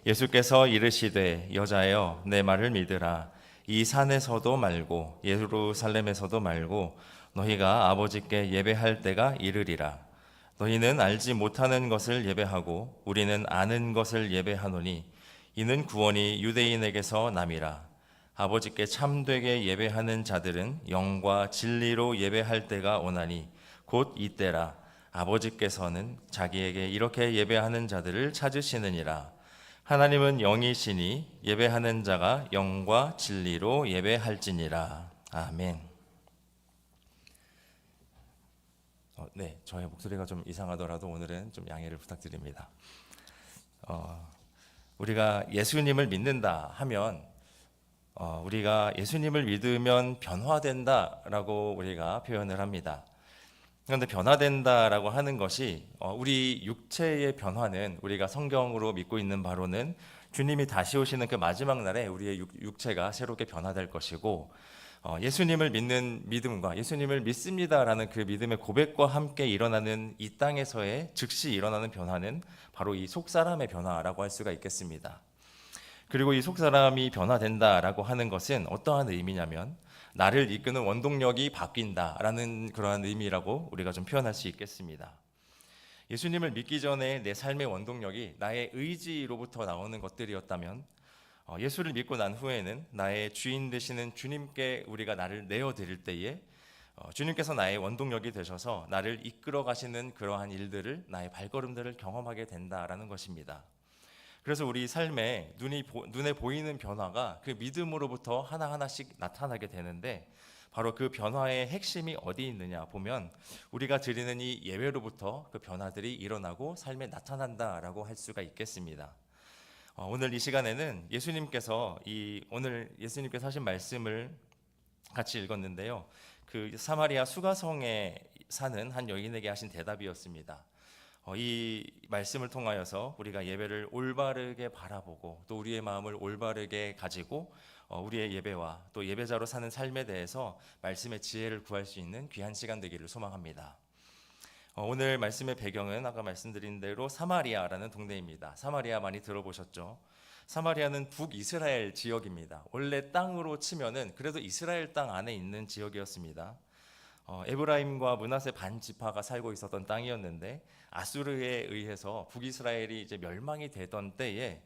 예수께서 이르시되 여자여 내 말을 믿으라. 이 산에서도 말고 예루살렘에서도 말고 너희가 아버지께 예배할 때가 이르리라. 너희는 알지 못하는 것을 예배하고 우리는 아는 것을 예배하노니 이는 구원이 유대인에게서 남이라. 아버지께 참되게 예배하는 자들은 영과 진리로 예배할 때가 오나니 곧 이때라. 아버지께서는 자기에게 이렇게 예배하는 자들을 찾으시느니라. 하나님은 영이시니 예배하는 자가 영과 진리로 예배할지니라. 아멘. 네, 저의 목소리가 좀 이상하더라도 오늘은 좀 양해를 부탁드립니다. 우리가 예수님을 믿는다 하면 우리가 예수님을 믿으면 변화된다라고 우리가 표현을 합니다. 그런데 변화된다라고 하는 것이 우리 육체의 변화는 우리가 성경으로 믿고 있는 바로는 주님이 다시 오시는 그 마지막 날에 우리의 육체가 새롭게 변화될 것이고 예수님을 믿는 믿음과 예수님을 믿습니다라는 그 믿음의 고백과 함께 일어나는 이 땅에서의 즉시 일어나는 변화는 바로 이 속사람의 변화라고 할 수가 있겠습니다. 그리고 이 속사람이 변화된다라고 하는 것은 어떠한 의미냐면 나를 이끄는 원동력이 바뀐다라는 그러한 의미라고 우리가 좀 표현할 수 있겠습니다. 예수님을 믿기 전에 내 삶의 원동력이 나의 의지로부터 나오는 것들이었다면 예수를 믿고 난 후에는 나의 주인 되시는 주님께 우리가 나를 내어드릴 때에 주님께서 나의 원동력이 되셔서 나를 이끌어 가시는 그러한 일들을 나의 발걸음들을 경험하게 된다라는 것입니다. 그래서 우리 삶에 눈에 보이는 변화가 그 믿음으로부터 하나하나씩 나타나게 되는데 바로 그 변화의 핵심이 어디 있느냐 보면 우리가 드리는 이 예배로부터 그 변화들이 일어나고 삶에 나타난다라고 할 수가 있겠습니다. 오늘 이 시간에는 오늘 예수님께서 하신 말씀을 같이 읽었는데요. 그 사마리아 수가성에 사는 한 여인에게 하신 대답이었습니다. 이 말씀을 통하여서 우리가 예배를 올바르게 바라보고 또 우리의 마음을 올바르게 가지고 우리의 예배와 또 예배자로 사는 삶에 대해서 말씀의 지혜를 구할 수 있는 귀한 시간 되기를 소망합니다. 오늘 말씀의 배경은 아까 말씀드린 대로 사마리아라는 동네입니다. 사마리아 많이 들어보셨죠? 사마리아는 북이스라엘 지역입니다. 원래 땅으로 치면은 그래도 이스라엘 땅 안에 있는 지역이었습니다. 에브라임과 므낫세 반 지파가 살고 있었던 땅이었는데 아수르에 의해서 북이스라엘이 이제 멸망이 되던 때에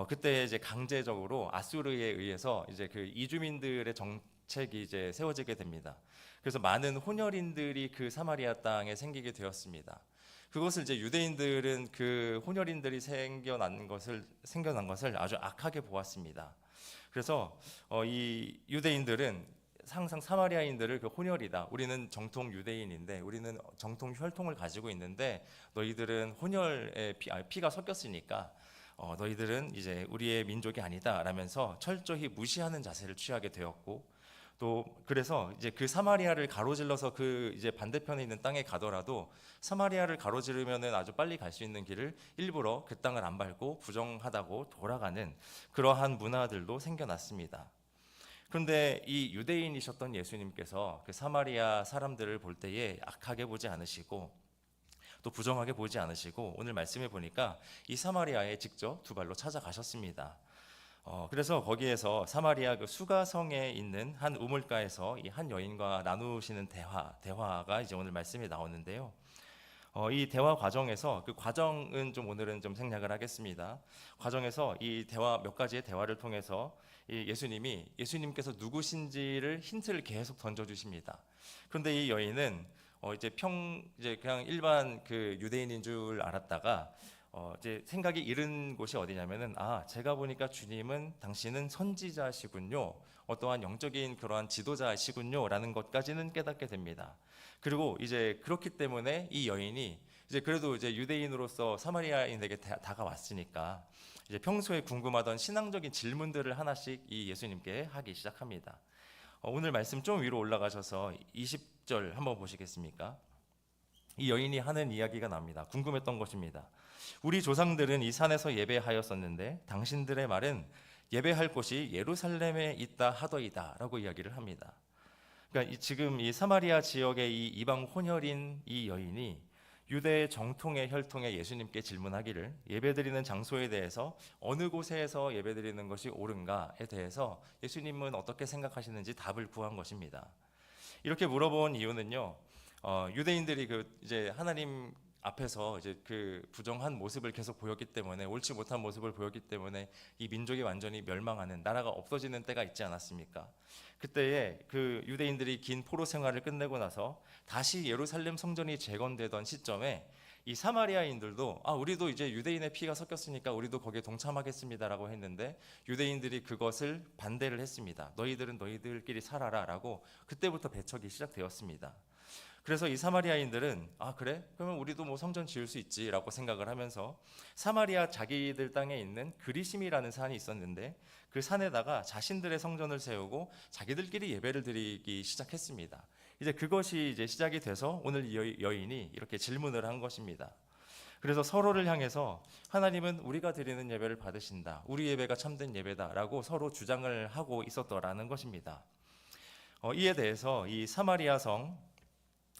그때 이제 강제적으로 아수르에 의해서 이제 그 이주민들의 정책이 이제 세워지게 됩니다. 그래서 많은 혼혈인들이 그 사마리아 땅에 생기게 되었습니다. 그것을 이제 유대인들은 그 혼혈인들이 생겨난 것을 아주 악하게 보았습니다. 그래서 이 유대인들은 항상 사마리아인들을 그 혼혈이다. 우리는 정통 유대인인데 우리는 정통 혈통을 가지고 있는데 너희들은 혼혈의 피가 섞였으니까 너희들은 이제 우리의 민족이 아니다 라면서 철저히 무시하는 자세를 취하게 되었고 또 그래서 이제 그 사마리아를 가로질러서 그 이제 반대편에 있는 땅에 가더라도 사마리아를 가로지르면은 아주 빨리 갈 수 있는 길을 일부러 그 땅을 안 밟고 부정하다고 돌아가는 그러한 문화들도 생겨났습니다. 그런데 이 유대인이셨던 예수님께서 그 사마리아 사람들을 볼 때에 악하게 보지 않으시고 또 부정하게 보지 않으시고 오늘 말씀해 보니까 이 사마리아에 직접 두 발로 찾아가셨습니다. 그래서 거기에서 사마리아 그 수가성에 있는 한 우물가에서 이 한 여인과 나누시는 대화가 이제 오늘 말씀에 나오는데요. 이 대화 과정에서 그 과정은 좀 오늘은 좀 생략을 하겠습니다. 과정에서 이 대화 몇 가지의 대화를 통해서 이 예수님께서 누구신지를 힌트를 계속 던져 주십니다. 그런데 이 여인은 이제 그냥 일반 그 유대인인 줄 알았다가 이제 생각이 이른 곳이 어디냐면은 제가 보니까 당신은 선지자시군요. 어떠한 영적인 그러한 지도자시군요라는 것까지는 깨닫게 됩니다. 그리고 이제 그렇기 때문에 이 여인이 이제 그래도 이제 유대인으로서 사마리아인에게 다가왔으니까 이제 평소에 궁금하던 신앙적인 질문들을 하나씩 이 예수님께 하기 시작합니다. 오늘 말씀 좀 위로 올라가셔서 20절 한번 보시겠습니까? 이 여인이 하는 이야기가 납니다. 궁금했던 것입니다. 우리 조상들은 이 산에서 예배하였었는데 당신들의 말은 예배할 곳이 예루살렘에 있다 하더이다 라고 이야기를 합니다. 그러니까 지금 이 사마리아 지역의 이 이방 혼혈인 이 여인이 유대의 정통의 혈통의 예수님께 질문하기를 예배드리는 장소에 대해서 어느 곳에서 예배드리는 것이 옳은가에 대해서 예수님은 어떻게 생각하시는지 답을 구한 것입니다. 이렇게 물어본 이유는요, 유대인들이 이제 하나님 앞에서 이제 그 부정한 모습을 계속 보였기 때문에, 옳지 못한 모습을 보였기 때문에 이 민족이 완전히 멸망하는, 나라가 없어지는 때가 있지 않았습니까? 그때에 그 유대인들이 긴 포로 생활을 끝내고 나서 다시 예루살렘 성전이 재건되던 시점에 이 사마리아인들도 우리도 이제 유대인의 피가 섞였으니까 우리도 거기에 동참하겠습니다라고 했는데, 유대인들이 그것을 반대를 했습니다. 너희들은 너희들끼리 살아라라고 그때부터 배척이 시작되었습니다. 그래서 이 사마리아인들은 그래? 그러면 우리도 뭐 성전 지을 수 있지라고 생각을 하면서 사마리아 자기들 땅에 있는 그리심이라는 산이 있었는데, 그 산에다가 자신들의 성전을 세우고 자기들끼리 예배를 드리기 시작했습니다. 이제 그것이 이제 시작이 돼서 오늘 이 여인이 이렇게 질문을 한 것입니다. 그래서 서로를 향해서 하나님은 우리가 드리는 예배를 받으신다, 우리 예배가 참된 예배다라고 서로 주장을 하고 있었더라는 것입니다. 이에 대해서 이 사마리아 성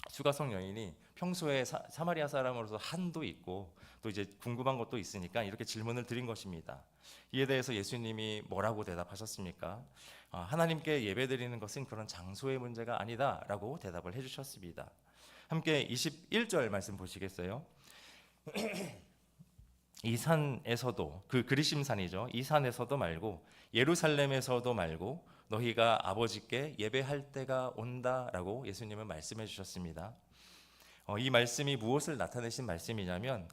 수가성 여인이 평소에 사마리아 사람으로서 한도 있고 또 이제 궁금한 것도 있으니까 이렇게 질문을 드린 것입니다. 이에 대해서 예수님이 뭐라고 대답하셨습니까? 하나님께 예배드리는 것은 그런 장소의 문제가 아니다라고 대답을 해주셨습니다. 함께 21절 말씀 보시겠어요? 이 산에서도, 그 그리심산이죠, 이 산에서도 말고 예루살렘에서도 말고 너희가 아버지께 예배할 때가 온다라고 예수님은 말씀해 주셨습니다. 이 말씀이 무엇을 나타내신 말씀이냐면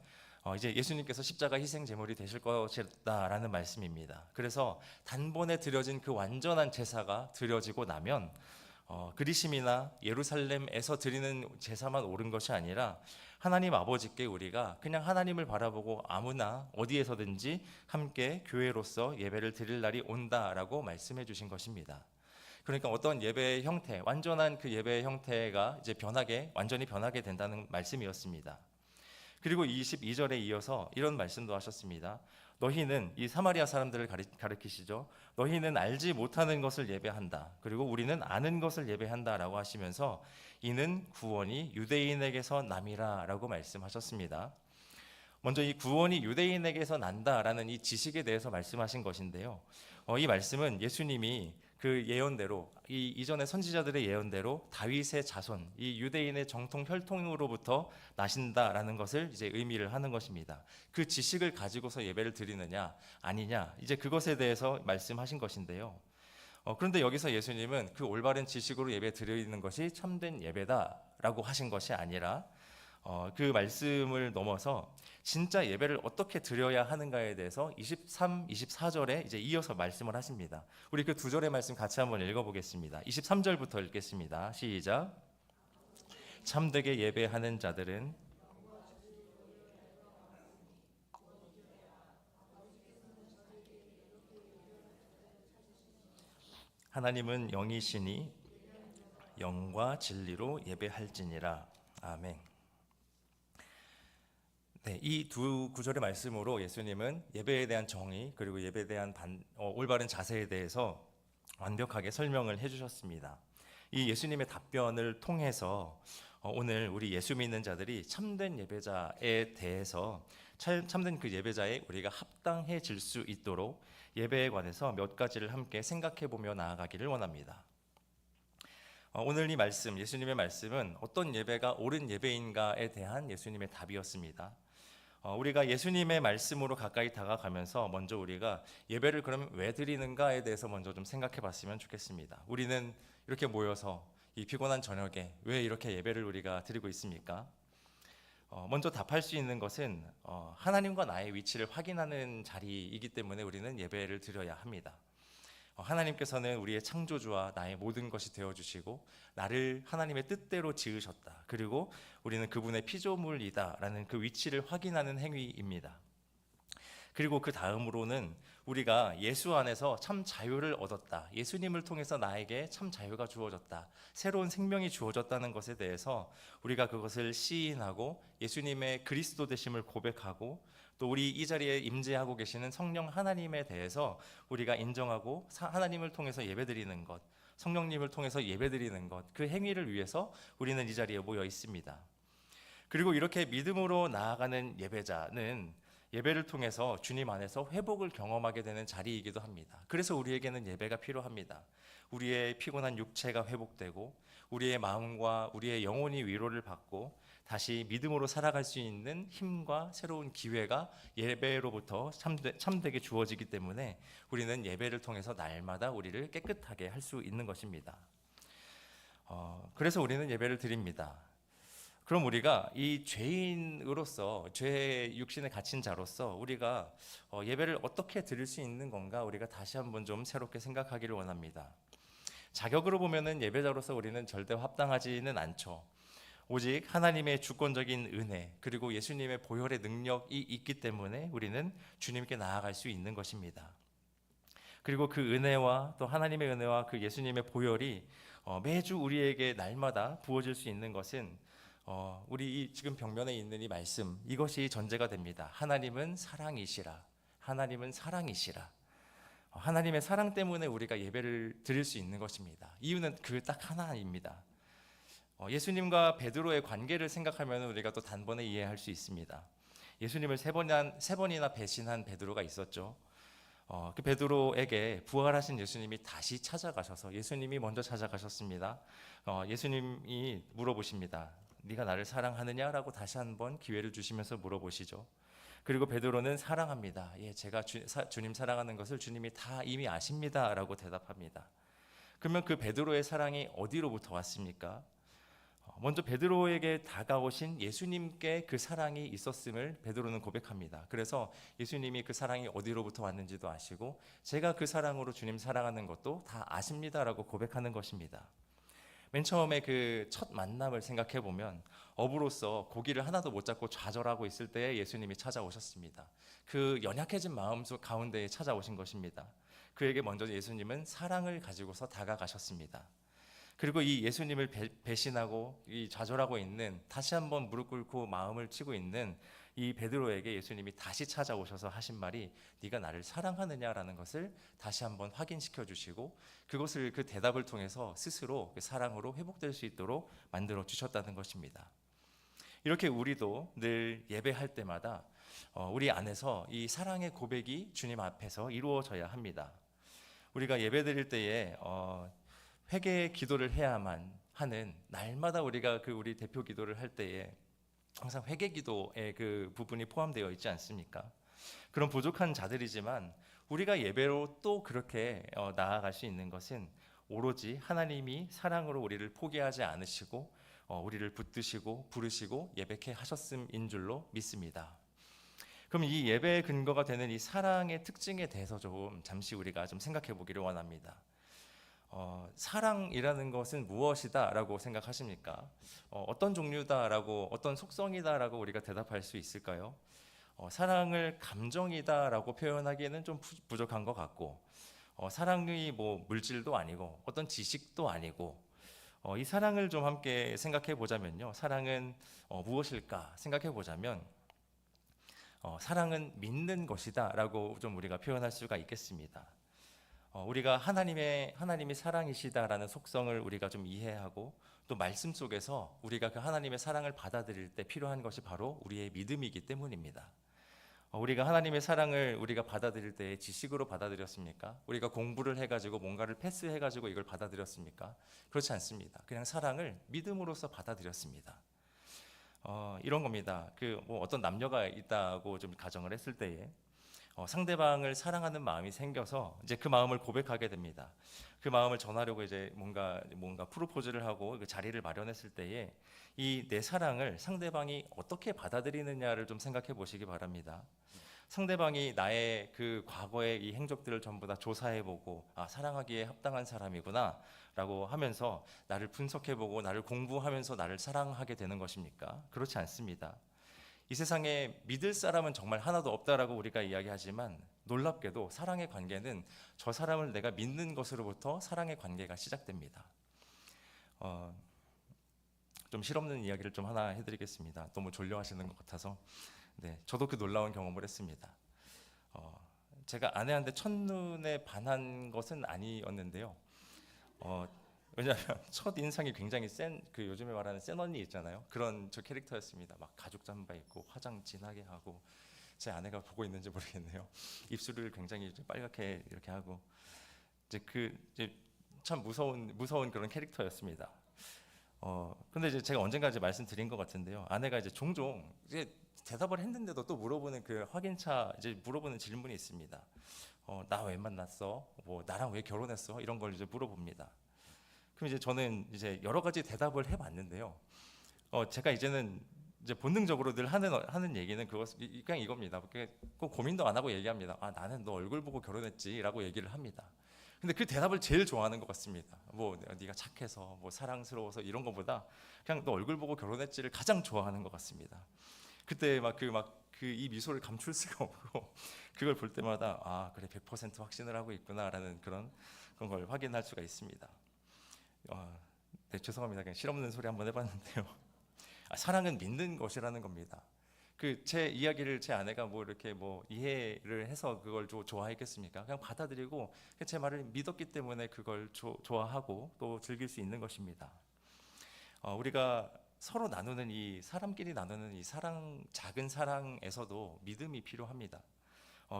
이제 예수님께서 십자가 희생 제물이 되실 것이다라는 말씀입니다. 그래서 단번에 드려진 그 완전한 제사가 드려지고 나면 그리심이나 예루살렘에서 드리는 제사만 옳은 것이 아니라 하나님 아버지께 우리가 그냥 하나님을 바라보고 아무나 어디에서든지 함께 교회로서 예배를 드릴 날이 온다라고 말씀해 주신 것입니다. 그러니까 어떤 예배의 형태, 완전한 그 예배의 형태가 이제 완전히 변하게 된다는 말씀이었습니다. 그리고 22절에 이어서 이런 말씀도 하셨습니다. 너희는, 이 사마리아 사람들을 가리키시죠. 너희는 알지 못하는 것을 예배한다, 그리고 우리는 아는 것을 예배한다라고 하시면서 이는 구원이 유대인에게서 남이라 라고 말씀하셨습니다. 먼저 이 구원이 유대인에게서 난다라는 이 지식에 대해서 말씀하신 것인데요, 이 말씀은 예수님이 그 예언대로, 이 이전의 선지자들의 예언대로 다윗의 자손, 이 유대인의 정통 혈통으로부터 나신다라는 것을 이제 의미를 하는 것입니다. 그 지식을 가지고서 예배를 드리느냐 아니냐, 이제 그것에 대해서 말씀하신 것인데요, 그런데 여기서 예수님은 그 올바른 지식으로 예배 드리는 것이 참된 예배다라고 하신 것이 아니라 그 말씀을 넘어서 진짜 예배를 어떻게 드려야 하는가에 대해서 23, 24절에 이제 이어서 말씀을 하십니다. 우리 그 두 절의 말씀 같이 한번 읽어보겠습니다. 23절부터 읽겠습니다. 시작. 참되게 예배하는 자들은 하나님은 영이시니 영과 진리로 예배할지니라. 아멘. 네, 이 두 구절의 말씀으로 예수님은 예배에 대한 정의, 그리고 예배에 대한 올바른 자세에 대해서 완벽하게 설명을 해주셨습니다. 이 예수님의 답변을 통해서 오늘 우리 예수 믿는 자들이 참된 예배자에 대해서 참된 그 예배자에 우리가 합당해질 수 있도록 예배에 관해서 몇 가지를 함께 생각해 보며 나아가기를 원합니다. 오늘 이 말씀, 예수님의 말씀은 어떤 예배가 옳은 예배인가에 대한 예수님의 답이었습니다. 우리가 예수님의 말씀으로 가까이 다가가면서 먼저 우리가 예배를 그러면 왜 드리는가에 대해서 먼저 좀 생각해 봤으면 좋겠습니다. 우리는 이렇게 모여서 이 피곤한 저녁에 왜 이렇게 예배를 우리가 드리고 있습니까? 먼저 답할 수 있는 것은 하나님과 나의 위치를 확인하는 자리이기 때문에 우리는 예배를 드려야 합니다. 하나님께서는 우리의 창조주와 나의 모든 것이 되어주시고 나를 하나님의 뜻대로 지으셨다, 그리고 우리는 그분의 피조물이다 라는 그 위치를 확인하는 행위입니다. 그리고 그 다음으로는 우리가 예수 안에서 참 자유를 얻었다, 예수님을 통해서 나에게 참 자유가 주어졌다, 새로운 생명이 주어졌다는 것에 대해서 우리가 그것을 시인하고 예수님의 그리스도 되심을 고백하고, 또 우리 이 자리에 임재하고 계시는 성령 하나님에 대해서 우리가 인정하고 하나님을 통해서 예배드리는 것, 성령님을 통해서 예배드리는 것, 그 행위를 위해서 우리는 이 자리에 모여 있습니다. 그리고 이렇게 믿음으로 나아가는 예배자는 예배를 통해서 주님 안에서 회복을 경험하게 되는 자리이기도 합니다. 그래서 우리에게는 예배가 필요합니다. 우리의 피곤한 육체가 회복되고 우리의 마음과 우리의 영혼이 위로를 받고 다시 믿음으로 살아갈 수 있는 힘과 새로운 기회가 예배로부터 참되게 주어지기 때문에 우리는 예배를 통해서 날마다 우리를 깨끗하게 할 수 있는 것입니다. 그래서 우리는 예배를 드립니다. 그럼 우리가 이 죄인으로서 죄의 육신에 갇힌 자로서 우리가 예배를 어떻게 드릴 수 있는 건가 우리가 다시 한번 좀 새롭게 생각하기를 원합니다. 자격으로 보면은 예배자로서 우리는 절대 합당하지는 않죠. 오직 하나님의 주권적인 은혜 그리고 예수님의 보혈의 능력이 있기 때문에 우리는 주님께 나아갈 수 있는 것입니다. 그리고 그 은혜와 또 하나님의 은혜와 그 예수님의 보혈이 매주 우리에게 날마다 부어질 수 있는 것은 우리 이 지금 벽면에 있는 이 말씀 이것이 전제가 됩니다. 하나님은 사랑이시라. 하나님은 사랑이시라. 하나님의 사랑 때문에 우리가 예배를 드릴 수 있는 것입니다. 이유는 그 딱 하나입니다. 예수님과 베드로의 관계를 생각하면 우리가 또 단번에 이해할 수 있습니다. 예수님을 세 번이나 배신한 베드로가 있었죠. 그 베드로에게 부활하신 예수님이 다시 찾아가셔서 예수님이 먼저 찾아가셨습니다. 예수님이 물어보십니다. 네가 나를 사랑하느냐라고 다시 한번 기회를 주시면서 물어보시죠. 그리고 베드로는 사랑합니다. 예, 제가 주님 사랑하는 것을 주님이 다 이미 아십니다라고 대답합니다. 그러면 그 베드로의 사랑이 어디로부터 왔습니까? 먼저 베드로에게 다가오신 예수님께 그 사랑이 있었음을 베드로는 고백합니다. 그래서 예수님이 그 사랑이 어디로부터 왔는지도 아시고 제가 그 사랑으로 주님 사랑하는 것도 다 아십니다라고 고백하는 것입니다. 맨 처음에 그 첫 만남을 생각해 보면 어부로서 고기를 하나도 못 잡고 좌절하고 있을 때에 예수님이 찾아오셨습니다. 그 연약해진 마음 속 가운데에 찾아오신 것입니다. 그에게 먼저 예수님은 사랑을 가지고서 다가가셨습니다. 그리고 이 예수님을 배신하고 이 좌절하고 있는 다시 한번 무릎 꿇고 마음을 치고 있는 이 베드로에게 예수님이 다시 찾아오셔서 하신 말이 네가 나를 사랑하느냐라는 것을 다시 한번 확인시켜 주시고 그것을 그 대답을 통해서 스스로 그 사랑으로 회복될 수 있도록 만들어 주셨다는 것입니다. 이렇게 우리도 늘 예배할 때마다 우리 안에서 이 사랑의 고백이 주님 앞에서 이루어져야 합니다. 우리가 예배드릴 때에 회개의 기도를 해야만 하는 날마다 우리가 그 우리 대표 기도를 할 때에 항상 회개 기도의 그 부분이 포함되어 있지 않습니까? 그런 부족한 자들이지만 우리가 예배로 또 그렇게 나아갈 수 있는 것은 오로지 하나님이 사랑으로 우리를 포기하지 않으시고 우리를 붙드시고 부르시고 예배케 하셨음인 줄로 믿습니다. 그럼 이 예배의 근거가 되는 이 사랑의 특징에 대해서 좀 잠시 우리가 좀 생각해 보기를 원합니다. 사랑이라는 것은 무엇이다라고 생각하십니까? 어떤 종류다라고 어떤 속성이다라고 우리가 대답할 수 있을까요? 사랑을 감정이다라고 표현하기에는 좀 부족한 것 같고 사랑이 뭐 물질도 아니고 어떤 지식도 아니고 이 사랑을 좀 함께 생각해 보자면요. 사랑은 무엇일까 생각해 보자면 사랑은 믿는 것이다라고 좀 우리가 표현할 수가 있겠습니다. 우리가 하나님이 사랑이시다라는 속성을 우리가 좀 이해하고 또 말씀 속에서 우리가 그 하나님의 사랑을 받아들일 때 필요한 것이 바로 우리의 믿음이기 때문입니다. 우리가 하나님의 사랑을 우리가 받아들일 때 지식으로 받아들였습니까? 우리가 공부를 해가지고 뭔가를 패스해가지고 이걸 받아들였습니까? 그렇지 않습니다. 그냥 사랑을 믿음으로써 받아들였습니다. 이런 겁니다. 뭐 어떤 남녀가 있다고 좀 가정을 했을 때에 상대방을 사랑하는 마음이 생겨서 이제 그 마음을 고백하게 됩니다. 그 마음을 전하려고 이제 뭔가 프로포즈를 하고 그 자리를 마련했을 때에 이 내 사랑을 상대방이 어떻게 받아들이느냐를 좀 생각해 보시기 바랍니다. 상대방이 나의 그 과거의 이 행적들을 전부 다 조사해 보고 사랑하기에 합당한 사람이구나라고 하면서 나를 분석해 보고 나를 공부하면서 나를 사랑하게 되는 것입니까? 그렇지 않습니다. 이 세상에 믿을 사람은 정말 하나도 없다라고 우리가 이야기하지만 놀랍게도 사랑의 관계는 저 사람을 내가 믿는 것으로부터 사랑의 관계가 시작됩니다. 좀 실없는 이야기를 좀 하나 해드리겠습니다. 너무 졸려하시는 것 같아서. 네, 저도 그 놀라운 경험을 했습니다. 제가 아내한테 첫눈에 반한 것은 아니었는데요. 왜냐하면 첫 인상이 굉장히 센, 그 요즘에 말하는 센 언니 있잖아요. 그런 저 캐릭터였습니다. 막 가죽 잠바 입고 화장 진하게 하고, 제 아내가 보고 있는지 모르겠네요. 입술을 굉장히 이제 빨갛게 이렇게 하고, 이제 참 무서운 그런 캐릭터였습니다. 근데 이제 제가 언젠가 이제 말씀드린 것 같은데요. 아내가 이제 종종 이제 대답을 했는데도 또 물어보는 그 확인차 이제 물어보는 질문이 있습니다. 나 왜 만났어? 뭐 나랑 왜 결혼했어? 이런 걸 이제 물어봅니다. 그럼 이제 저는 이제 여러 가지 대답을 해봤는데요. 제가 이제는 이제 본능적으로 늘 하는 얘기는 그냥 이겁니다. 꼭 고민도 안 하고 얘기합니다. 아, 나는 너 얼굴 보고 결혼했지라고 얘기를 합니다. 근데 그 대답을 제일 좋아하는 것 같습니다. 뭐 네가 착해서 뭐 사랑스러워서 이런 것보다 그냥 너 얼굴 보고 결혼했지를 가장 좋아하는 것 같습니다. 그때 그 이 미소를 감출 수가 없고 그걸 볼 때마다 아 그래 100% 확신을 하고 있구나라는 그런 걸 확인할 수가 있습니다. 네, 죄송합니다. 그냥 실없는 소리 한번 해봤는데요. 사랑은 믿는 것이라는 겁니다. 그 제 이야기를 제 아내가 뭐 이렇게 뭐 이해를 해서 그걸 좋아했겠습니까? 그냥 받아들이고 제 말을 믿었기 때문에 그걸 좋아하고 또 즐길 수 있는 것입니다. 우리가 서로 나누는 이 사람끼리 나누는 이 사랑, 작은 사랑에서도 믿음이 필요합니다.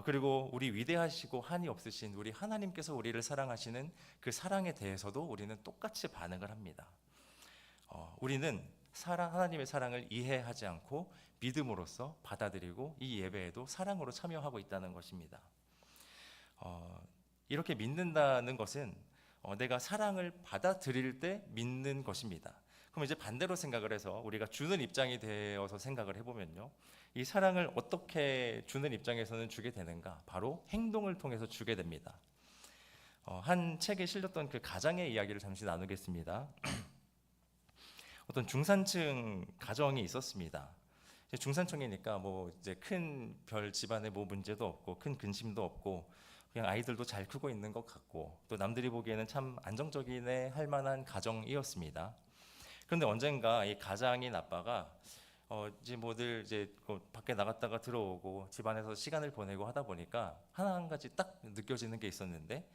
그리고 우리 위대하시고 한이 없으신 우리 하나님께서 우리를 사랑하시는 그 사랑에 대해서도 우리는 똑같이 반응을 합니다. 우리는 하나님의 사랑을 이해하지 않고 믿음으로써 받아들이고 이 예배에도 사랑으로 참여하고 있다는 것입니다. 이렇게 믿는다는 것은 내가 사랑을 받아들일 때 믿는 것입니다. 그럼 이제 반대로 생각을 해서 우리가 주는 입장이 되어서 생각을 해보면요. 이 사랑을 어떻게 주는 입장에서는 주게 되는가? 바로 행동을 통해서 주게 됩니다. 한 책에 실렸던 그 가장의 이야기를 잠시 나누겠습니다. 어떤 중산층 가정이 있었습니다. 중산층이니까 뭐 이제 큰 별 집안에 뭐 문제도 없고 큰 근심도 없고 그냥 아이들도 잘 크고 있는 것 같고 또 남들이 보기에는 참 안정적이네 할 만한 가정이었습니다. 그런데 언젠가 이 가장인 아빠가 이제 뭐들 이제 밖에 나갔다가 들어오고 집안에서 시간을 보내고 하다 보니까 하나 한 가지 딱 느껴지는 게 있었는데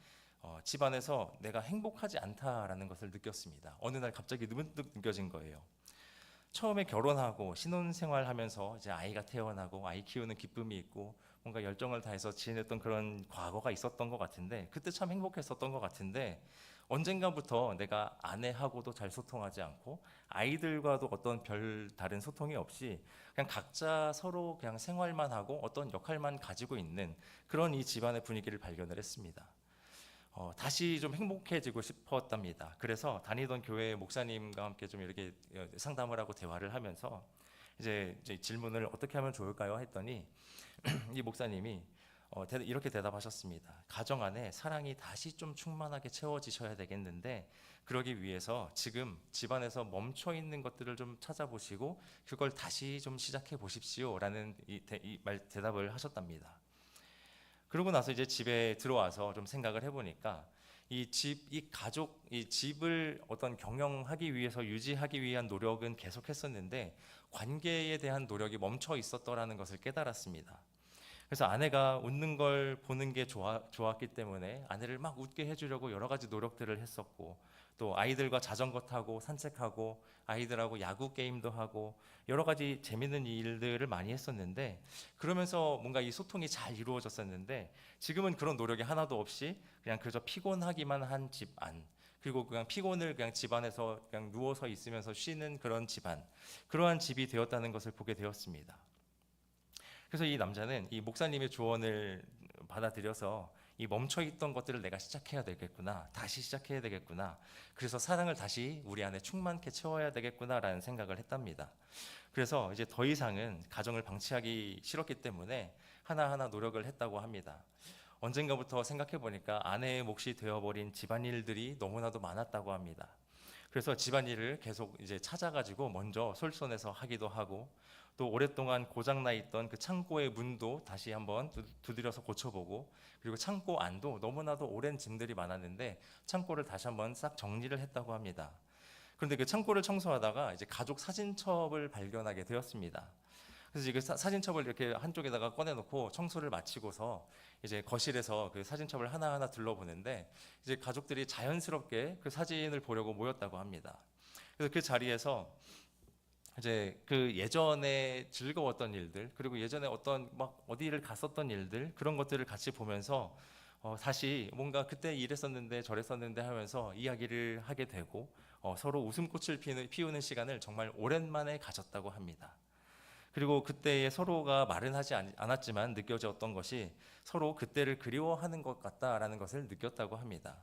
집안에서 내가 행복하지 않다라는 것을 느꼈습니다. 어느 날 갑자기 문득 느껴진 거예요. 처음에 결혼하고 신혼생활하면서 이제 아이가 태어나고 아이 키우는 기쁨이 있고 뭔가 열정을 다해서 지냈던 그런 과거가 있었던 것 같은데 그때 참 행복했었던 것 같은데 언젠가부터 내가 아내하고도 잘 소통하지 않고 아이들과도 어떤 별 다른 소통이 없이 그냥 각자 서로 그냥 생활만 하고 어떤 역할만 가지고 있는 그런 이 집안의 분위기를 발견을 했습니다. 다시 좀 행복해지고 싶었답니다. 그래서 다니던 교회 목사님과 함께 좀 이렇게 상담을 하고 대화를 하면서 이제 질문을 어떻게 하면 좋을까요? 했더니 이 목사님이 이렇게 대답하셨습니다. 가정 안에 사랑이 다시 좀 충만하게 채워지셔야 되겠는데 그러기 위해서 지금 집안에서 멈춰 있는 것들을 좀 찾아보시고 그걸 다시 좀 시작해 보십시오라는 대답을 하셨답니다. 그러고 나서 이제 집에 들어와서 좀 생각을 해보니까 이 가족, 이 집을 어떤 경영하기 위해서 유지하기 위한 노력은 계속했었는데 관계에 대한 노력이 멈춰 있었더라는 것을 깨달았습니다. 그래서 아내가 웃는 걸 보는 게 좋았기 때문에 아내를 막 웃게 해주려고 여러 가지 노력들을 했었고 또 아이들과 자전거 타고 산책하고 아이들하고 야구 게임도 하고 여러 가지 재밌는 일들을 많이 했었는데 그러면서 뭔가 이 소통이 잘 이루어졌었는데 지금은 그런 노력이 하나도 없이 그냥 그저 피곤하기만 한 집안 그리고 그냥 피곤을 그냥 집안에서 그냥 누워서 있으면서 쉬는 그런 집안 그러한 집이 되었다는 것을 보게 되었습니다. 그래서 이 남자는 이 목사님의 조언을 받아들여서 이 멈춰있던 것들을 내가 시작해야 되겠구나. 다시 시작해야 되겠구나. 그래서 사랑을 다시 우리 안에 충만케 채워야 되겠구나라는 생각을 했답니다. 그래서 이제 더 이상은 가정을 방치하기 싫었기 때문에 하나하나 노력을 했다고 합니다. 언젠가부터 생각해 보니까 아내의 몫이 되어버린 집안일들이 너무나도 많았다고 합니다. 그래서 집안일을 계속 이제 찾아가지고 먼저 솔선해서 하기도 하고 또 오랫동안 고장나 있던 그 창고의 문도 다시 한번 두드려서 고쳐보고 그리고 창고 안도 너무나도 오랜 짐들이 많았는데 창고를 다시 한번 싹 정리를 했다고 합니다. 그런데 그 창고를 청소하다가 이제 가족 사진첩을 발견하게 되었습니다. 그래서 이게 사진첩을 이렇게 한쪽에다가 꺼내놓고 청소를 마치고서 이제 거실에서 그 사진첩을 하나하나 둘러보는데 이제 가족들이 자연스럽게 그 사진을 보려고 모였다고 합니다. 그래서 그 자리에서 이제 그 예전에 즐거웠던 일들, 그리고 예전에 어떤 막 어디를 갔었던 일들, 그런 것들을 같이 보면서 다시 뭔가 그때 이랬었는데 저랬었는데 하면서 이야기를 하게 되고 서로 웃음꽃을 피우는 시간을 정말 오랜만에 가졌다고 합니다. 그리고 그때에 서로가 말은 하지 않았지만 느껴졌던 것이 서로 그때를 그리워하는 것 같다라는 것을 느꼈다고 합니다.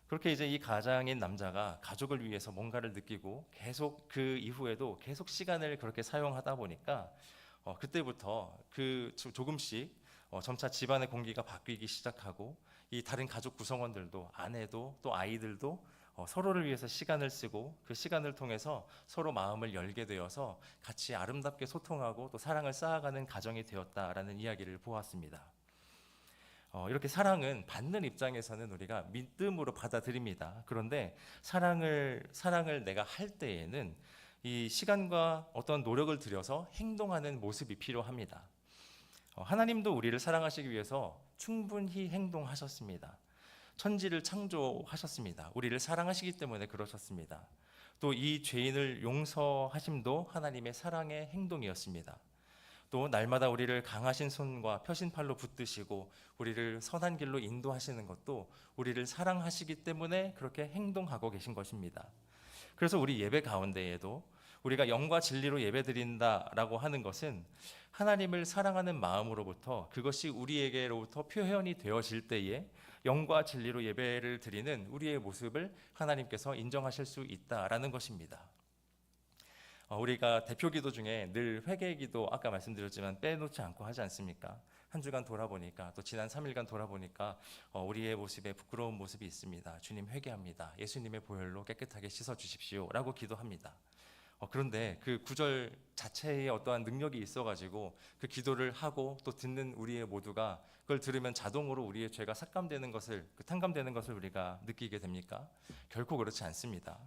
그렇게 이제 이 가장인 남자가 가족을 위해서 뭔가를 느끼고 계속 그 이후에도 계속 시간을 그렇게 사용하다 보니까 그때부터 그 조금씩 점차 집안의 공기가 바뀌기 시작하고 이 다른 가족 구성원들도 아내도 또 아이들도 서로를 위해서 시간을 쓰고 그 시간을 통해서 서로 마음을 열게 되어서 같이 아름답게 소통하고 또 사랑을 쌓아가는 가정이 되었다라는 이야기를 보았습니다. 이렇게 사랑은 받는 입장에서는 우리가 믿음으로 받아들입니다. 그런데 사랑을 내가 할 때에는 이 시간과 어떤 노력을 들여서 행동하는 모습이 필요합니다. 하나님도 우리를 사랑하시기 위해서 충분히 행동하셨습니다. 천지를 창조하셨습니다. 우리를 사랑하시기 때문에 그러셨습니다. 또 이 죄인을 용서하심도 하나님의 사랑의 행동이었습니다. 또 날마다 우리를 강하신 손과 펴신 팔로 붙드시고 우리를 선한 길로 인도하시는 것도 우리를 사랑하시기 때문에 그렇게 행동하고 계신 것입니다. 그래서 우리 예배 가운데에도 우리가 영과 진리로 예배드린다라고 하는 것은 하나님을 사랑하는 마음으로부터 그것이 우리에게로부터 표현이 되어질 때에 영과 진리로 예배를 드리는 우리의 모습을 하나님께서 인정하실 수 있다라는 것입니다. 우리가 대표 기도 중에 늘 회개 기도 아까 말씀드렸지만 빼놓지 않고 하지 않습니까? 한 주간 돌아보니까 또 지난 3일간 돌아보니까 우리의 모습에 부끄러운 모습이 있습니다. 주님 회개합니다. 예수님의 보혈로 깨끗하게 씻어 주십시오 라고 기도합니다. 그런데 그 구절 자체에 어떠한 능력이 있어가지고 그 기도를 하고 또 듣는 우리의 모두가 그걸 들으면 자동으로 우리의 죄가 삭감되는 것을 탕감되는 것을 우리가 느끼게 됩니까? 결코 그렇지 않습니다.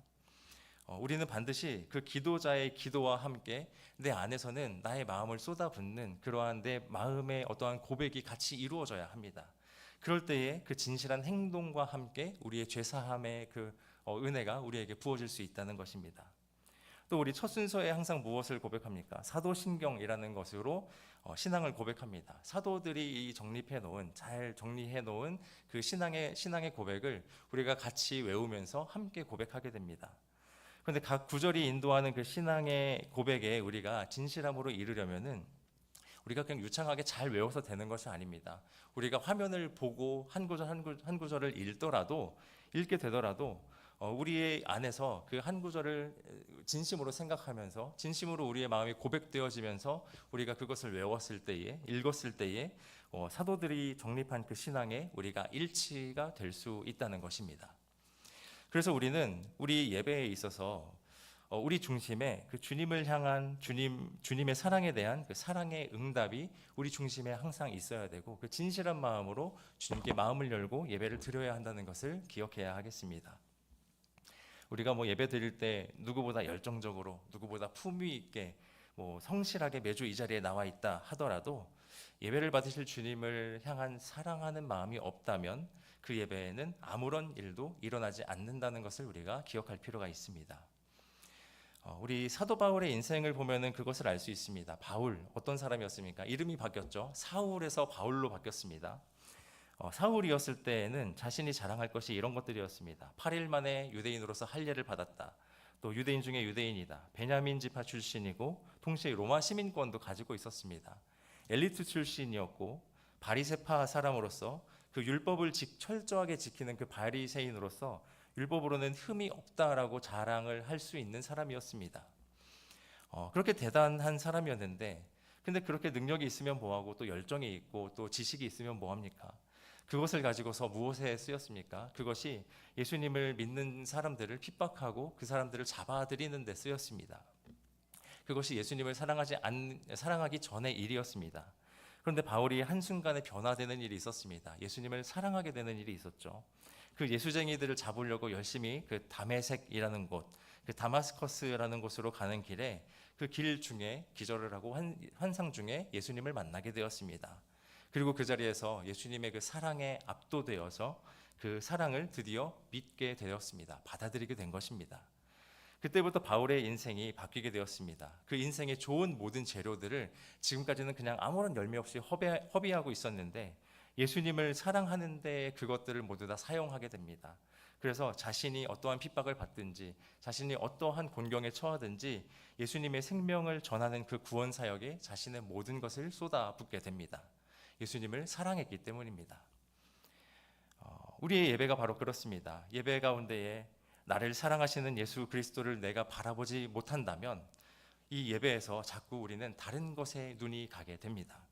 우리는 반드시 그 기도자의 기도와 함께 내 안에서는 나의 마음을 쏟아붓는 그러한 내 마음의 어떠한 고백이 같이 이루어져야 합니다. 그럴 때에 그 진실한 행동과 함께 우리의 죄사함의 그 은혜가 우리에게 부어질 수 있다는 것입니다. 또 우리 첫 순서에 항상 무엇을 고백합니까? 사도신경이라는 것으로 신앙을 고백합니다. 사도들이 잘 정리해 놓은 그 신앙의 고백을 우리가 같이 외우면서 함께 고백하게 됩니다. 그런데 각 구절이 인도하는 그 신앙의 고백에 우리가 진실함으로 이르려면은 우리가 그냥 유창하게 잘 외워서 되는 것이 아닙니다. 우리가 화면을 보고 한 구절을 읽게 되더라도 우리의 안에서 그 한 구절을 진심으로 생각하면서 진심으로 우리의 마음이 고백되어지면서 우리가 그것을 읽었을 때에 사도들이 정립한 그 신앙에 우리가 일치가 될 수 있다는 것입니다. 그래서 우리는 우리 예배에 있어서 우리 중심에 그 주님을 향한 주님의 사랑에 대한 그 사랑의 응답이 우리 중심에 항상 있어야 되고 그 진실한 마음으로 주님께 마음을 열고 예배를 드려야 한다는 것을 기억해야 하겠습니다. 우리가 예배 드릴 때 누구보다 열정적으로 누구보다 품위 있게 성실하게 매주 이 자리에 나와 있다 하더라도 예배를 받으실 주님을 향한 사랑하는 마음이 없다면 그 예배에는 아무런 일도 일어나지 않는다는 것을 우리가 기억할 필요가 있습니다. 우리 사도 바울의 인생을 보면은 그것을 알 수 있습니다. 바울 어떤 사람이었습니까? 이름이 바뀌었죠. 사울에서 바울로 바뀌었습니다. 사울이었을 때에는 자신이 자랑할 것이 이런 것들이었습니다. 8일 만에 유대인으로서 할례를 받았다. 또 유대인 중에 유대인이다. 베냐민 지파 출신이고 동시에 로마 시민권도 가지고 있었습니다. 엘리트 출신이었고 바리새파 사람으로서 그 율법을 철저하게 지키는 그 바리새인으로서 율법으로는 흠이 없다라고 자랑을 할 수 있는 사람이었습니다. 그렇게 대단한 사람이었는데 근데 그렇게 능력이 있으면 뭐하고 또 열정이 있고 또 지식이 있으면 뭐합니까? 그것을 가지고서 무엇에 쓰였습니까? 그것이 예수님을 믿는 사람들을 핍박하고 그 사람들을 잡아들이는 데 쓰였습니다. 그것이 예수님을 사랑하기 전의 일이었습니다. 그런데 바울이 한순간에 변화되는 일이 있었습니다. 예수님을 사랑하게 되는 일이 있었죠. 그 예수쟁이들을 잡으려고 열심히 그 다메섹이라는 곳, 그 다마스커스라는 곳으로 가는 길에 그 길 중에 기절을 하고 환상 중에 예수님을 만나게 되었습니다. 그리고 그 자리에서 예수님의 그 사랑에 압도되어서 그 사랑을 드디어 믿게 되었습니다. 받아들이게 된 것입니다. 그때부터 바울의 인생이 바뀌게 되었습니다. 그 인생의 좋은 모든 재료들을 지금까지는 그냥 아무런 열매 없이 허비하고 있었는데 예수님을 사랑하는데 그것들을 모두 다 사용하게 됩니다. 그래서 자신이 어떠한 핍박을 받든지 자신이 어떠한 곤경에 처하든지 예수님의 생명을 전하는 그 구원 사역에 자신의 모든 것을 쏟아붓게 됩니다. 예수님을 사랑했기 때문입니다. 우리의 예배가 바로 그렇습니다. 예배 가운데에 나를 사랑하시는 예수 그리스도를 내가 바라보지 못한다면 이 예배에서 자꾸 우리는 다른 것에 눈이 가게 됩니다.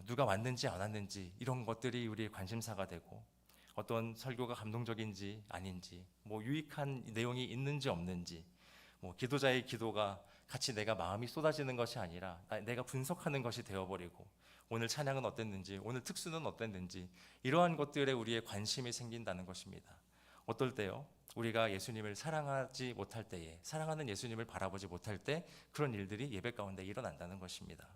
누가 왔는지 안 왔는지 이런 것들이 우리의 관심사가 되고 어떤 설교가 감동적인지 아닌지 뭐 유익한 내용이 있는지 없는지 뭐 기도자의 기도가 같이 내가 마음이 쏟아지는 것이 아니라 내가 분석하는 것이 되어버리고 오늘 찬양은 어땠는지 오늘 특수는 어땠는지 이러한 것들에 우리의 관심이 생긴다는 것입니다. 어떨 때요? 우리가 예수님을 사랑하지 못할 때에 사랑하는 예수님을 바라보지 못할 때 그런 일들이 예배 가운데 일어난다는 것입니다.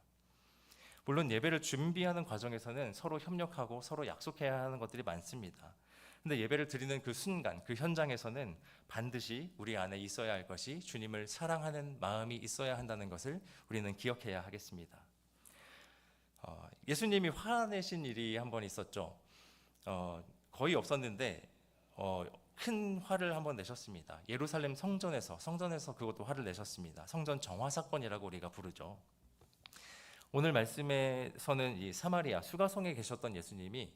물론 예배를 준비하는 과정에서는 서로 협력하고 서로 약속해야 하는 것들이 많습니다. 근데 예배를 드리는 그 순간, 그 현장에서는 반드시 우리 안에 있어야 할 것이 주님을 사랑하는 마음이 있어야 한다는 것을 우리는 기억해야 하겠습니다. 예수님이 화내신 일이 한 번 있었죠. 거의 없었는데 큰 화를 한번 내셨습니다. 예루살렘 성전에서 그것도 화를 내셨습니다. 성전 정화 사건이라고 우리가 부르죠. 오늘 말씀에서는 이 사마리아 수가성에 계셨던 예수님이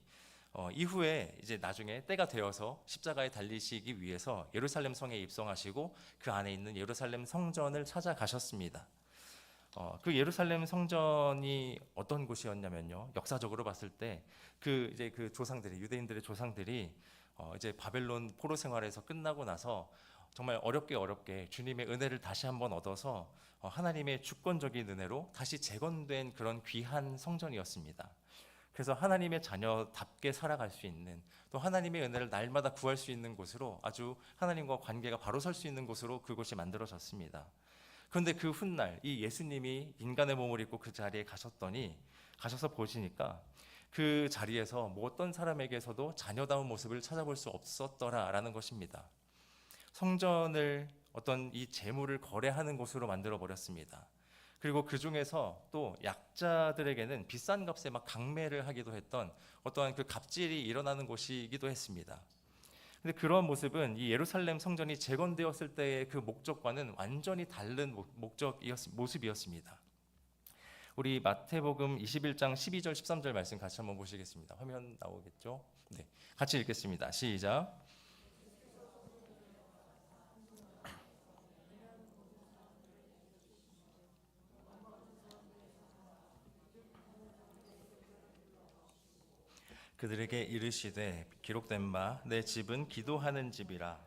이후에 이제 나중에 때가 되어서 십자가에 달리시기 위해서 예루살렘 성에 입성하시고 그 안에 있는 예루살렘 성전을 찾아가셨습니다. 그 예루살렘 성전이 어떤 곳이었냐면요. 역사적으로 봤을 때 이제 그 조상들이 유대인들의 조상들이 이제 바벨론 포로 생활에서 끝나고 나서 정말 어렵게 주님의 은혜를 다시 한번 얻어서 하나님의 주권적인 은혜로 다시 재건된 그런 귀한 성전이었습니다. 그래서 하나님의 자녀답게 살아갈 수 있는 또 하나님의 은혜를 날마다 구할 수 있는 곳으로 아주 하나님과 관계가 바로 설 수 있는 곳으로 그곳이 만들어졌습니다. 그런데 그 훗날 이 예수님이 인간의 몸을 입고 그 자리에 가셔서 보시니까 그 자리에서 뭐 어떤 사람에게서도 자녀다운 모습을 찾아볼 수 없었더라라는 것입니다. 성전을 어떤 이 재물을 거래하는 곳으로 만들어 버렸습니다. 그리고 그 중에서 또 약자들에게는 비싼 값에 막 강매를 하기도 했던 어떠한 그 갑질이 일어나는 곳이기도 했습니다. 근데 그런 모습은 이 예루살렘 성전이 재건되었을 때의 그 목적과는 완전히 다른 모습이었습니다. 우리 마태복음 21장 12절 13절 말씀 같이 한번 보시겠습니다. 화면 나오겠죠? 네, 같이 읽겠습니다. 시작. 그들에게 이르시되 기록된 바 내 집은 기도하는 집이라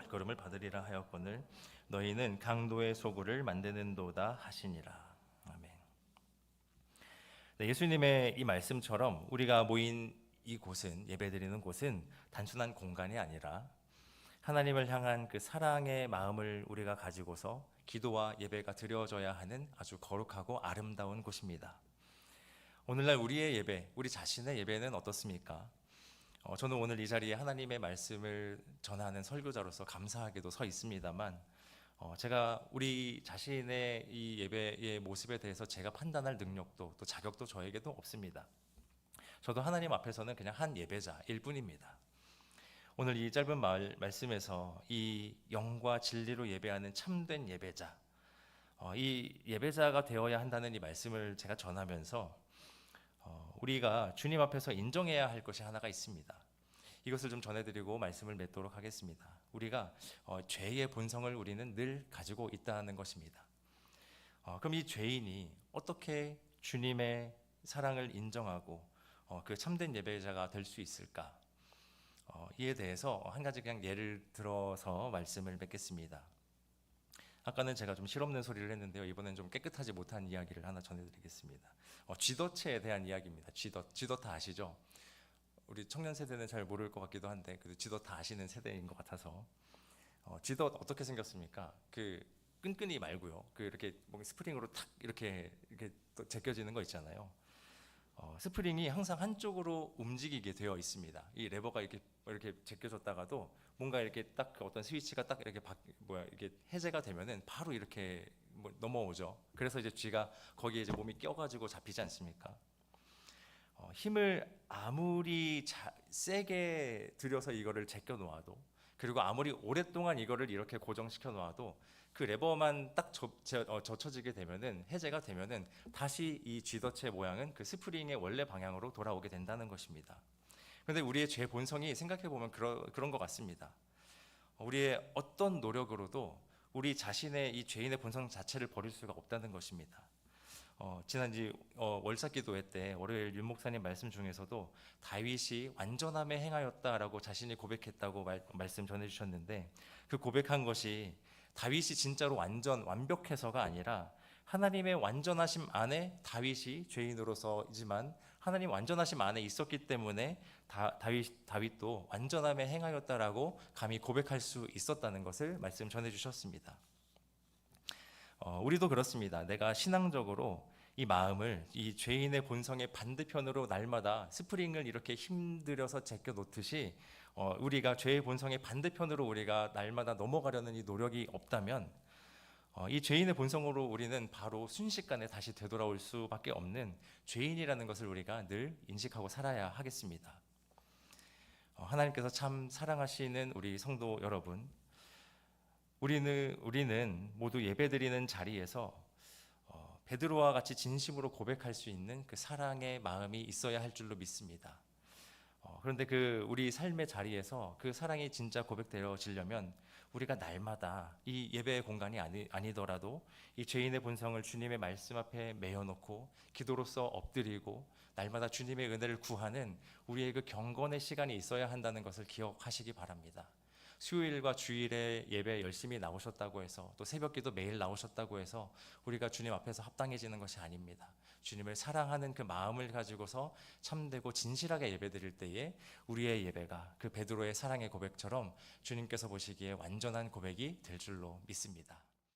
걸음을 받으리라 하였거늘 너희는 강도의 소굴을 만드는도다 하시니라. 아멘. 네, 예수님의 이 말씀처럼 우리가 모인 이곳은 예배드리는 곳은 단순한 공간이 아니라 하나님을 향한 그 사랑의 마음을 우리가 가지고서 기도와 예배가 드려져야 하는 아주 거룩하고 아름다운 곳입니다. 오늘날 우리의 예배, 우리 자신의 예배는 어떻습니까? 저는 오늘 이 자리에 하나님의 말씀을 전하는 설교자로서 감사하게도 서 있습니다만 제가 우리 자신의 이 예배의 모습에 대해서 제가 판단할 능력도 또 자격도 저에게도 없습니다. 저도 하나님 앞에서는 그냥 한 예배자일 뿐입니다. 오늘 이 짧은 말씀에서 이 영과 진리로 예배하는 참된 예배자, 이 예배자가 되어야 한다는 이 말씀을 제가 전하면서 우리가 주님 앞에서 인정해야 할 것이 하나가 있습니다. 이것을 좀 전해드리고 말씀을 맺도록 하겠습니다. 우리가 죄의 본성을 우리는 늘 가지고 있다는 것입니다. 그럼 이 죄인이 어떻게 주님의 사랑을 인정하고 그 참된 예배자가 될 수 있을까? 이에 대해서 한 가지 그냥 예를 들어서 말씀을 맺겠습니다. 아까는 제가 좀 실없는 소리를 했는데요. 이번엔 좀 깨끗하지 못한 이야기를 하나 전해드리겠습니다. 쥐덫에 대한 이야기입니다. 쥐덫 다 아시죠? 우리 청년 세대는 잘 모를 것 같기도 한데 그래도 쥐덫 다 아시는 세대인 것 같아서 쥐덫 어떻게 생겼습니까? 끈끈이 말고요. 그 이렇게 뭔가 스프링으로 탁 이렇게 또 제껴지는 거 있잖아요. 스프링이 항상 한쪽으로 움직이게 되어 있습니다. 이 레버가 이렇게 제껴졌다가도 뭔가 이렇게 딱 그 어떤 스위치가 딱 이렇게 이게 해제가 되면은 바로 이렇게 뭐 넘어오죠. 그래서 이제 쥐가 거기에 이제 몸이 껴가지고 잡히지 않습니까? 힘을 아무리 세게 들여서 이거를 제껴 놓아도, 그리고 아무리 오랫동안 이거를 이렇게 고정시켜 놓아도 그 레버만 딱 젖혀지게 되면은, 해제가 되면은 다시 이 쥐덫의 모양은 그 스프링의 원래 방향으로 돌아오게 된다는 것입니다. 그런데 우리의 죄 본성이 생각해 보면 그런 것 같습니다. 우리의 어떤 노력으로도 우리 자신의 이 죄인의 본성 자체를 버릴 수가 없다는 것입니다. 지난주 월삭기도회 때 월요일 윤 목사님 말씀 중에서도 다윗이 완전함에 행하였다라고 자신이 고백했다고 말씀 전해주셨는데, 그 고백한 것이 다윗이 진짜로 완벽해서가 아니라 하나님의 완전하심 안에 다윗이 죄인으로서이지만 하나님 완전하심 안에 있었기 때문에 다윗도 완전함에 행하였다라고 감히 고백할 수 있었다는 것을 말씀 전해주셨습니다. 우리도 그렇습니다. 내가 신앙적으로 이 마음을 이 죄인의 본성의 반대편으로 날마다 스프링을 이렇게 힘들여서 제껴 놓듯이 우리가 죄의 본성의 반대편으로 우리가 날마다 넘어가려는 이 노력이 없다면 이 죄인의 본성으로 우리는 바로 순식간에 다시 되돌아올 수밖에 없는 죄인이라는 것을 우리가 늘 인식하고 살아야 하겠습니다. 하나님께서 참 사랑하시는 우리 성도 여러분, 우리는 모두 예배드리는 자리에서 베드로와 같이 진심으로 고백할 수 있는 그 사랑의 마음이 있어야 할 줄로 믿습니다. 그런데 그 우리 삶의 자리에서 그 사랑이 진짜 고백되어지려면 우리가 날마다 이 예배의 공간이 아니더라도 이 죄인의 본성을 주님의 말씀 앞에 메어놓고 기도로서 엎드리고 날마다 주님의 은혜를 구하는 우리의 그 경건의 시간이 있어야 한다는 것을 기억하시기 바랍니다. 수요일과 주일에 예배 열심히 나오셨다고 해서, 또 새벽기도 매일 나오셨다고 해서 우리가 주님 앞에서 합당해지는 것이 아닙니다. 주님을 사랑하는 그 마음을 가지고서 참되고 진실하게 예배드릴 때에 우리의 예배가 그 베드로의 사랑의 고백처럼 주님께서 보시기에 완전한 고백이 될 줄로 믿습니다.